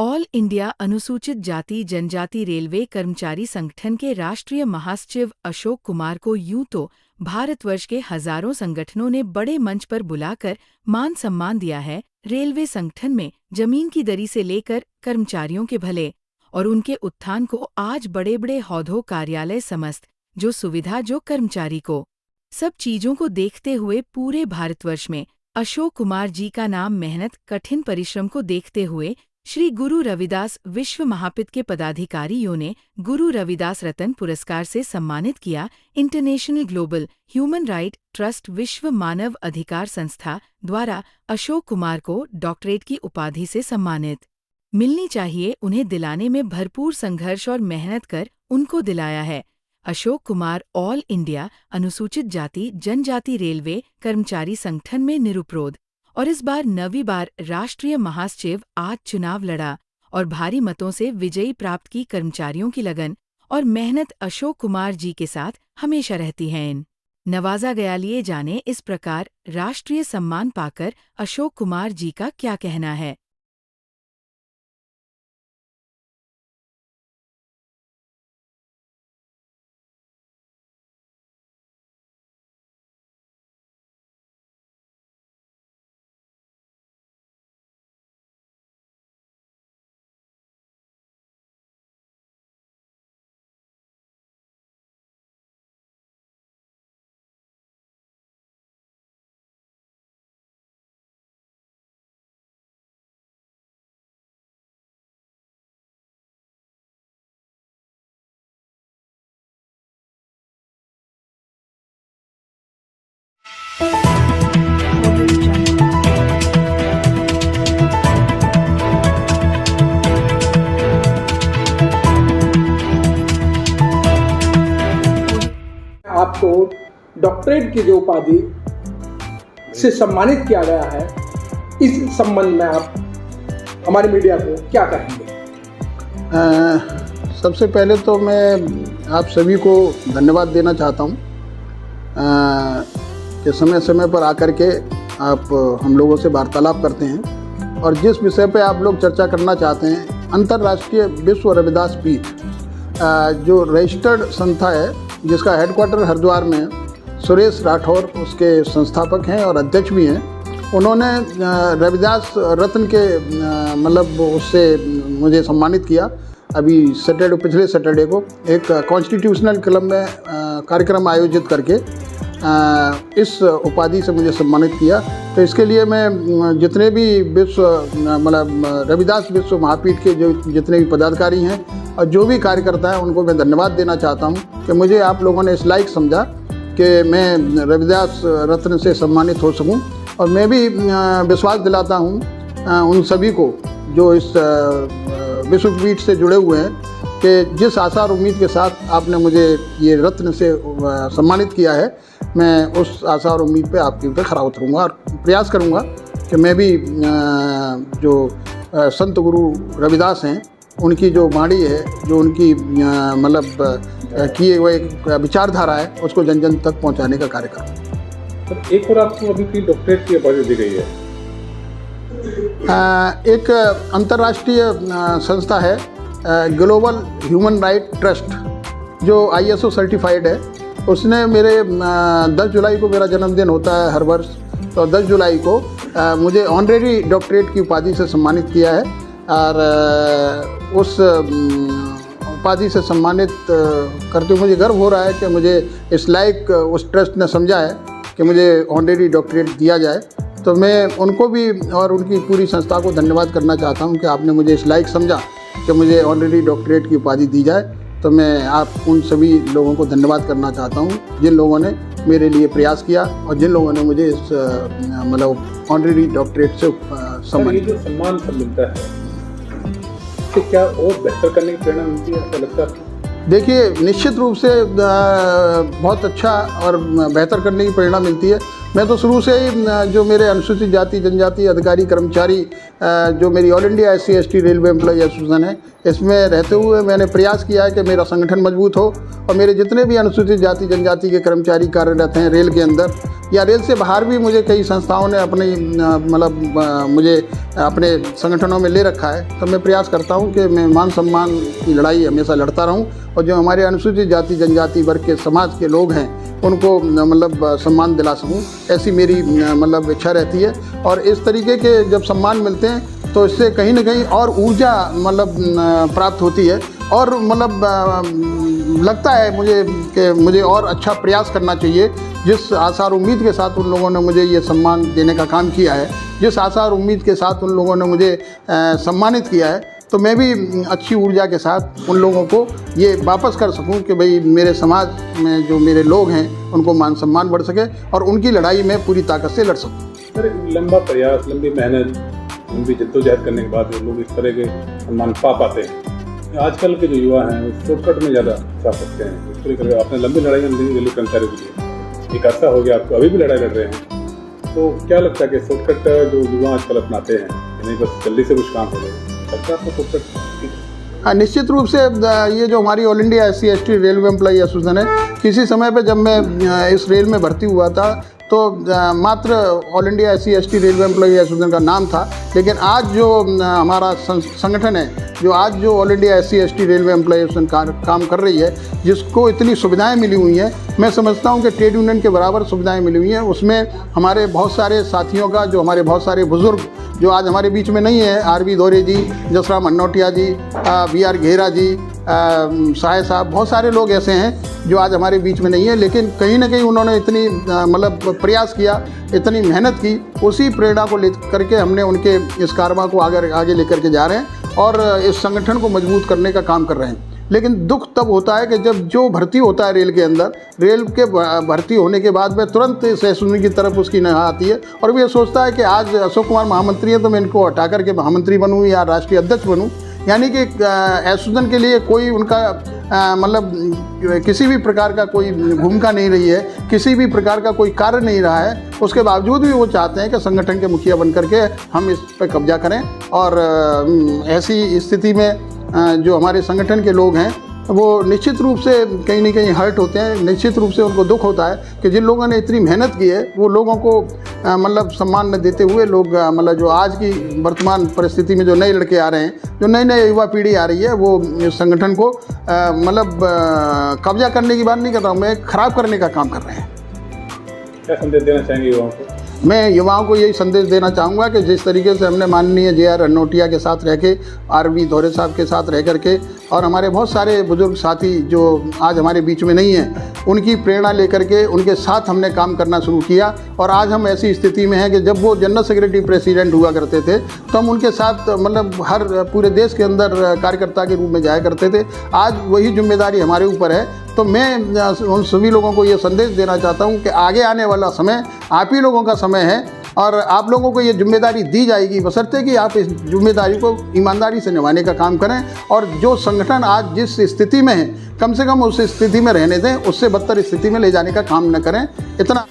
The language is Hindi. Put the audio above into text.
ऑल इंडिया अनुसूचित जाति जनजाति रेलवे कर्मचारी संगठन के राष्ट्रीय महासचिव अशोक कुमार को यूं तो भारतवर्ष के हजारों संगठनों ने बड़े मंच पर बुलाकर मान सम्मान दिया है। रेलवे संगठन में जमीन की दरी से लेकर कर्मचारियों के भले और उनके उत्थान को आज बड़े बड़े हौदों कार्यालय समस्त जो सुविधा जो कर्मचारी को सब चीजों को देखते हुए पूरे भारतवर्ष में अशोक कुमार जी का नाम मेहनत कठिन परिश्रम को देखते हुए श्री गुरु रविदास विश्व महापित के पदाधिकारियों ने गुरु रविदास रत्न पुरस्कार से सम्मानित किया। International global human right trust विश्व मानव अधिकार संस्था द्वारा अशोक कुमार को डॉक्टरेट की उपाधि से सम्मानित मिलनी चाहिए। उन्हें दिलाने में भरपूर संघर्ष और मेहनत कर उनको दिलाया है। अशोक कुमार ऑल इंडिया अनुसूचित जाति जनजाति रेलवे कर्मचारी संगठन में निरुपरोध और इस बार 9वीं बार राष्ट्रीय महासचिव आज चुनाव लड़ा और भारी मतों से विजयी प्राप्त की कर्मचारियों की लगन और मेहनत अशोक कुमार जी के साथ हमेशा रहती है। इन नवाजा गया लिए जाने इस प्रकार राष्ट्रीय सम्मान पाकर अशोक कुमार जी का क्या कहना है। आपको डॉक्टरेट की जो उपाधि से सम्मानित किया गया है, इस संबंध में आप हमारी मीडिया को क्या कहेंगे? सबसे पहले तो मैं आप सभी को धन्यवाद देना चाहता हूं कि समय समय पर आकर के आप हम लोगों से वार्तालाप करते हैं और जिस विषय पे आप लोग चर्चा करना चाहते हैं, अंतर्राष्ट्रीय विश्व रविदास पीठ जो रजिस्टर्ड संस्था है जिसका हेडक्वार्टर हरिद्वार में सुरेश राठौर उसके संस्थापक हैं और अध्यक्ष भी हैं। उन्होंने रविदास रत्न के मतलब उससे मुझे सम्मानित किया। अभी पिछले सैटरडे को एक कॉन्स्टिट्यूशनल क्लब में कार्यक्रम आयोजित करके इस उपाधि से मुझे सम्मानित किया। तो इसके लिए मैं जितने भी विश्व मतलब रविदास विश्व महापीठ के जो जितने भी पदाधिकारी हैं और जो भी कार्यकर्ता हैं उनको मैं धन्यवाद देना चाहता हूं कि मुझे आप लोगों ने इस लायक समझा कि मैं रविदास रत्न से सम्मानित हो सकूं। और मैं भी विश्वास दिलाता हूं उन सभी को जो इस विश्वपीठ से जुड़े हुए हैं कि जिस आशा और उम्मीद के साथ आपने मुझे ये रत्न से सम्मानित किया है, मैं उस आशा और उम्मीद पे आपके ऊपर खरा उतरूँगा और प्रयास करूँगा कि मैं भी जो संत गुरु रविदास हैं उनकी जो वाणी है, जो उनकी मतलब किए हुए विचारधारा है, उसको जन जन तक पहुंचाने का कार्य करूँ। एक और आपको अभी की डॉक्टरेट की उपाधि दी गई है। एक अंतर्राष्ट्रीय संस्था है ग्लोबल ह्यूमन राइट ट्रस्ट जो ISO सर्टिफाइड है। उसने मेरे 10 जुलाई को मेरा जन्मदिन होता है हर वर्ष, तो 10 जुलाई को मुझे ऑनरेरी डॉक्टरेट की उपाधि से सम्मानित किया है। और उस उपाधि से सम्मानित करते हुए मुझे गर्व हो रहा है कि मुझे इस लायक उस ट्रस्ट ने समझा है कि मुझे ऑनरेरी डॉक्टरेट दिया जाए। तो मैं उनको भी और उनकी पूरी संस्था को धन्यवाद करना चाहता हूं कि आपने मुझे इस लायक समझा कि मुझे ऑनरेरी डॉक्टरेट की उपाधि दी जाए। तो मैं आप उन सभी लोगों को धन्यवाद करना चाहता हूं जिन लोगों ने मेरे लिए प्रयास किया और जिन लोगों ने मुझे इस मतलब ऑनरेरी डॉक्टरेट से सम्मानित। जो सम्मान सब मिलता है तो क्या और बेहतर करने की प्रेरणा मिलती है, ऐसा लगता है? देखिए, निश्चित रूप से बहुत अच्छा और बेहतर करने की प्रेरणा मिलती है। मैं तो शुरू से ही जो मेरे अनुसूचित जाति जनजाति अधिकारी कर्मचारी जो मेरी all India SC/ST railway employee association है, इसमें रहते हुए मैंने प्रयास किया है कि मेरा संगठन मजबूत हो और मेरे जितने भी अनुसूचित जाति जनजाति के कर्मचारी कार्यरत हैं रेल के अंदर या रेल से बाहर भी, मुझे कई संस्थाओं ने अपनी मुझे अपने संगठनों में ले रखा है। तो मैं प्रयास करता हूं कि मैं मान सम्मान की लड़ाई हमेशा लड़ता रहूं और जो हमारे अनुसूचित जाति जनजाति वर्ग के समाज के लोग हैं उनको सम्मान दिला सकूं, ऐसी मेरी इच्छा रहती है। और इस तरीके के जब सम्मान मिलते हैं तो इससे कहीं ना कहीं और ऊर्जा प्राप्त होती है और लगता है मुझे कि मुझे और अच्छा प्रयास करना चाहिए। जिस आशा और उम्मीद के साथ उन लोगों ने मुझे ये सम्मान देने का काम किया है, जिस आशा और उम्मीद के साथ उन लोगों ने मुझे सम्मानित किया है, तो मैं भी अच्छी ऊर्जा के साथ उन लोगों को ये वापस कर सकूं कि भाई मेरे समाज में जो मेरे लोग हैं उनको मान सम्मान बढ़ सके और उनकी लड़ाई में पूरी ताकत से लड़ सकूं। सर, लंबा प्रयास, लंबी मेहनत, लंबी जद्दोजहद करने के बाद लोग इस तरह के सम्मान पा पाते हैं। आजकल के जो युवा हैं वो शॉर्टकट में ज़्यादा जा सकते हैं। इस तरह आपने लंबी लड़ाई रेलवे कर्मचारियों के लिए एक अर्सा हो गया, आपको अभी भी लड़ाई लड़ रहे हैं, तो क्या लगता है कि शॉर्टकट जो युवा आजकल अपनाते हैं, नहीं बस जल्दी से कुछ काम हो जाए, लगता है आपको शॉर्टकट? हाँ, निश्चित रूप से ये जो हमारी all India SC/ST railway employee association है, किसी समय पे जब मैं इस रेल में भर्ती हुआ था तो मात्र all India SC/ST railway employee association का नाम था, लेकिन आज जो हमारा संगठन है, जो आज जो all India SC/ST railway employee association काम कर रही है, जिसको इतनी सुविधाएं मिली हुई हैं, मैं समझता हूं कि ट्रेड यूनियन के बराबर सुविधाएं मिली हुई हैं। उसमें हमारे बहुत सारे साथियों का, जो हमारे बहुत सारे बुजुर्ग जो आज हमारे बीच में नहीं है, RV दौरे जी, जसराम हन्नोटिया जी, BR घेरा जी, साहे साहब, बहुत सारे लोग ऐसे हैं जो आज हमारे बीच में नहीं है, लेकिन कहीं ना कहीं उन्होंने इतनी प्रयास किया, इतनी मेहनत की, उसी प्रेरणा को लेकर के हमने उनके इस कारवा को आगे लेकर के जा रहे हैं और इस संगठन को मजबूत करने का काम कर रहे हैं। लेकिन दुख तब होता है कि जब जो भर्ती होता है रेल के अंदर, रेल के भर्ती होने के बाद में तुरंत इस एसोसिएशन की तरफ उसकी निगाह आती है और वो ये सोचता है कि आज अशोक कुमार महामंत्री हैं तो मैं इनको हटा करके महामंत्री बनूँ या राष्ट्रीय अध्यक्ष बनूँ। यानी कि एसोसिएशन के लिए कोई उनका किसी भी प्रकार का कोई भूमिका नहीं रही है, किसी भी प्रकार का कोई कार्य नहीं रहा है। उसके बावजूद भी वो चाहते हैं कि संगठन के मुखिया बन करके हम इस पर कब्जा करें और ऐसी स्थिति में जो हमारे संगठन के लोग हैं वो निश्चित रूप से कहीं ना कहीं हर्ट होते हैं, निश्चित रूप से उनको दुख होता है कि जिन लोगों ने इतनी मेहनत की है वो लोगों को सम्मान न देते हुए लोग जो आज की वर्तमान परिस्थिति में जो नए लड़के आ रहे हैं, जो नई युवा पीढ़ी आ रही है, वो इस संगठन को कब्जा करने की बात नहीं कर रहा हूँ मैं, खराब करने का काम कर रहे हैं। क्या संदेश देना चाहेंगे युवाओं को? मैं युवाओं को यही संदेश देना चाहूँगा कि जिस तरीके से हमने माननीय JR हन्नोटिया के साथ रह के, RV दौरे साहब के साथ रह करके और हमारे बहुत सारे बुजुर्ग साथी जो आज हमारे बीच में नहीं हैं, उनकी प्रेरणा लेकर के उनके साथ हमने काम करना शुरू किया और आज हम ऐसी स्थिति में हैं कि जब वो जनरल सेक्रेटरी प्रेसिडेंट हुआ करते थे तो हम उनके साथ हर पूरे देश के अंदर कार्यकर्ता के रूप में जाया करते थे। आज वही जिम्मेदारी हमारे ऊपर है। तो मैं उन सभी लोगों को ये संदेश देना चाहता हूँ कि आगे आने वाला समय आप ही लोगों का समय है और आप लोगों को ये जिम्मेदारी दी जाएगी, बशर्ते कि आप इस जिम्मेदारी को ईमानदारी से निभाने का काम करें और जो संगठन आज जिस स्थिति में है कम से कम उस स्थिति में रहने दें, उससे बदतर स्थिति में ले जाने का काम न करें। इतना